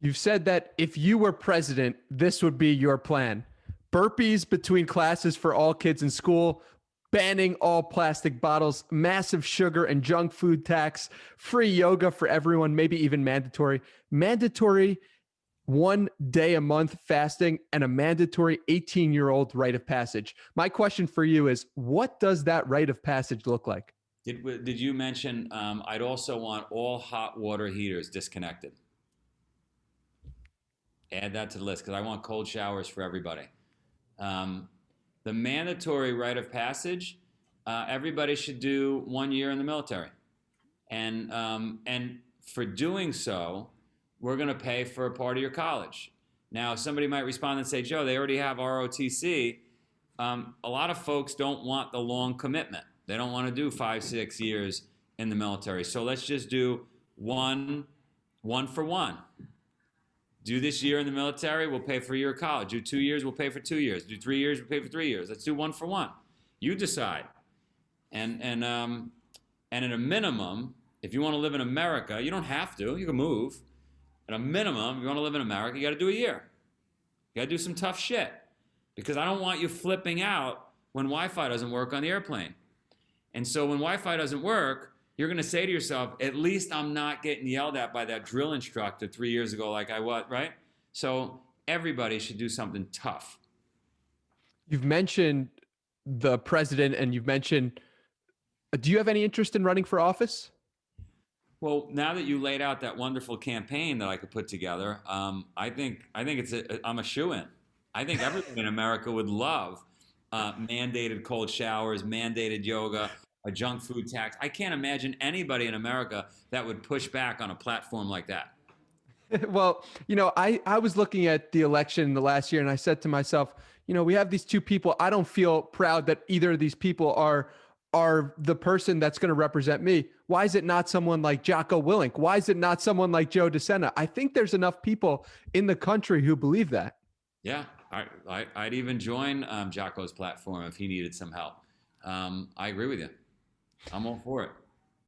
You've said that if you were president, this would be your plan. Burpees between classes for all kids in school, banning all plastic bottles, massive sugar and junk food tax, free yoga for everyone, maybe even mandatory. Mandatory 1 day a month fasting, and a mandatory 18-year-old rite of passage. My question for you is, what does that rite of passage look like? Did you mention I'd also want all hot water heaters disconnected? Add that to the list because I want cold showers for everybody. Um, the mandatory rite of passage, everybody should do 1 year in the military, and for doing so, we're going to pay for a part of your college. Now, somebody might respond and say, Joe, they already have ROTC. A lot of folks don't want the long commitment. They don't want to do 5, 6 years in the military. So let's just do one for one. Do this year in the military, we'll pay for a year of college. Do 2 years, we'll pay for 2 years. Do 3 years, we'll pay for 3 years. Let's do one for one. You decide. And at a minimum, if you want to live in America, you don't have to. You can move. At a minimum, if you want to live in America, you got to do a year. You got to do some tough shit because I don't want you flipping out when Wi-Fi doesn't work on the airplane. And so when Wi-Fi doesn't work, you're going to say to yourself, at least I'm not getting yelled at by that drill instructor 3 years ago like I was, right? So everybody should do something tough. You've mentioned the president and you've mentioned, do you have any interest in running for office? Well, now that you laid out that wonderful campaign that I could put together, I think I'm a shoo-in. I think everyone in America would love mandated cold showers, mandated yoga, a junk food tax. I can't imagine anybody in America that would push back on a platform like that. Well, I was looking at the election in the last year and I said to myself, we have these two people. I don't feel proud that either of these people are the person that's going to represent me. Why is it not someone like Jocko Willink? Why is it not someone like Joe DeSena? I think there's enough people in the country who believe that. Yeah, I'd even join Jocko's platform if he needed some help. I agree with you. I'm all for it.